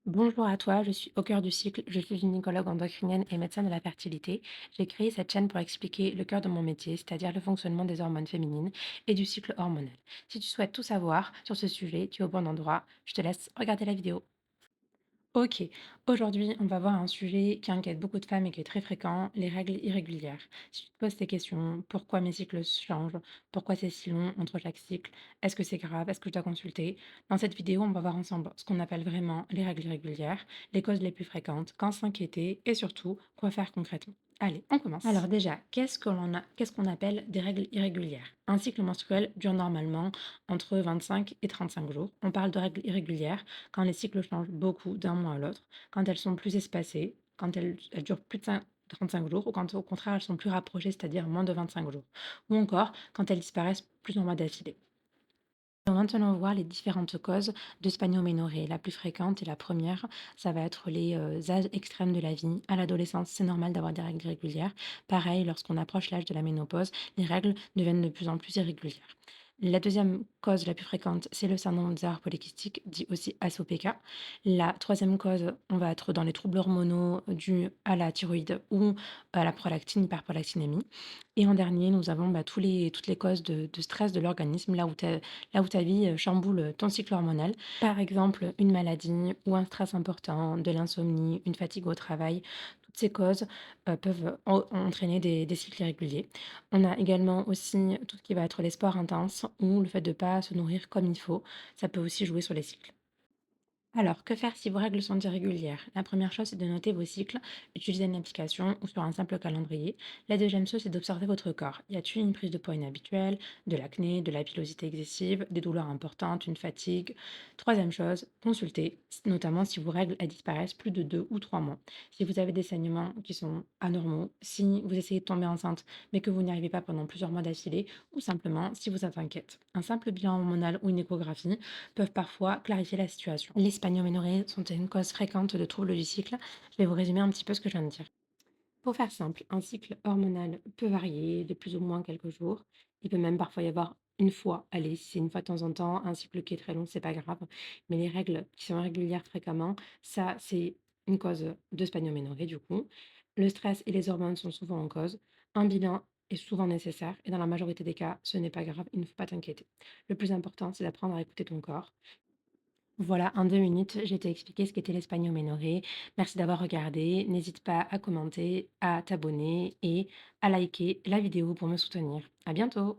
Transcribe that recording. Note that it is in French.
Bonjour à toi, je suis au cœur du cycle, je suis gynécologue endocrinienne et médecin de la fertilité. J'ai créé cette chaîne pour expliquer le cœur de mon métier, c'est-à-dire le fonctionnement des hormones féminines et du cycle hormonal. Si tu souhaites tout savoir sur ce sujet, tu es au bon endroit. Je te laisse regarder la vidéo. Ok, aujourd'hui, on va voir un sujet qui inquiète beaucoup de femmes et qui est très fréquent, les règles irrégulières. Si tu te poses ces questions, pourquoi mes cycles changent? Pourquoi c'est si long entre chaque cycle? Est-ce que c'est grave? Est-ce que je dois consulter? Dans cette vidéo, on va voir ensemble ce qu'on appelle vraiment les règles irrégulières, les causes les plus fréquentes, quand s'inquiéter et surtout, quoi faire concrètement. Allez, on commence. Alors déjà, qu'est-ce qu'on appelle des règles irrégulières? Un cycle menstruel dure normalement entre 25 et 35 jours. On parle de règles irrégulières quand les cycles changent beaucoup d'un mois à l'autre, quand elles sont plus espacées, quand elles durent plus de 35 jours, ou quand au contraire elles sont plus rapprochées, c'est-à-dire moins de 25 jours, ou encore quand elles disparaissent plusieurs mois d'affilée. On va maintenant voir les différentes causes de spanioménorrhée. La plus fréquente et la première, ça va être les âges extrêmes de la vie. À l'adolescence, c'est normal d'avoir des règles régulières. Pareil, lorsqu'on approche l'âge de la ménopause, les règles deviennent de plus en plus irrégulières. La deuxième cause la plus fréquente, c'est le syndrome des ovaires polykystiques, dit aussi SOPK. La troisième cause, on va être dans les troubles hormonaux dus à la thyroïde ou à la prolactine, hyperprolactinémie. Et en dernier, nous avons toutes les causes de stress de l'organisme, là où ta vie chamboule ton cycle hormonal. Par exemple, une maladie ou un stress important, de l'insomnie, une fatigue au travail. Toutes ces causes peuvent entraîner des cycles irréguliers. On a également aussi tout ce qui va être les sports intenses ou le fait de ne pas se nourrir comme il faut. Ça peut aussi jouer sur les cycles. Alors, que faire si vos règles sont irrégulières? La première chose, c'est de noter vos cycles, utiliser une application ou sur un simple calendrier. La deuxième chose, c'est d'observer votre corps. Y a-t-il une prise de poids inhabituelle, de l'acné, de la pilosité excessive, des douleurs importantes, une fatigue? Troisième chose, consultez, notamment si vos règles elles disparaissent plus de 2 ou 3 mois. Si vous avez des saignements qui sont anormaux, si vous essayez de tomber enceinte mais que vous n'y arrivez pas pendant plusieurs mois d'affilée, ou simplement si vous êtes inquiète. Un simple bilan hormonal ou une échographie peuvent parfois clarifier la situation. Les spanioménorrhées sont une cause fréquente de troubles du cycle. Je vais vous résumer un petit peu ce que je viens de dire. Pour faire simple, un cycle hormonal peut varier de plus ou moins quelques jours. Il peut même parfois y avoir une fois, allez, si c'est une fois de temps en temps, un cycle qui est très long, c'est pas grave. Mais les règles qui sont régulières fréquemment, ça, c'est une cause de spanioménorrhée du coup. Le stress et les hormones sont souvent en cause. Un bilan est souvent nécessaire et dans la majorité des cas, ce n'est pas grave, il ne faut pas t'inquiéter. Le plus important, c'est d'apprendre à écouter ton corps. Voilà, en 2 minutes, j'ai t'ai expliqué ce qu'était l'Espagnol-Ménorré. Merci d'avoir regardé. N'hésite pas à commenter, à t'abonner et à liker la vidéo pour me soutenir. À bientôt!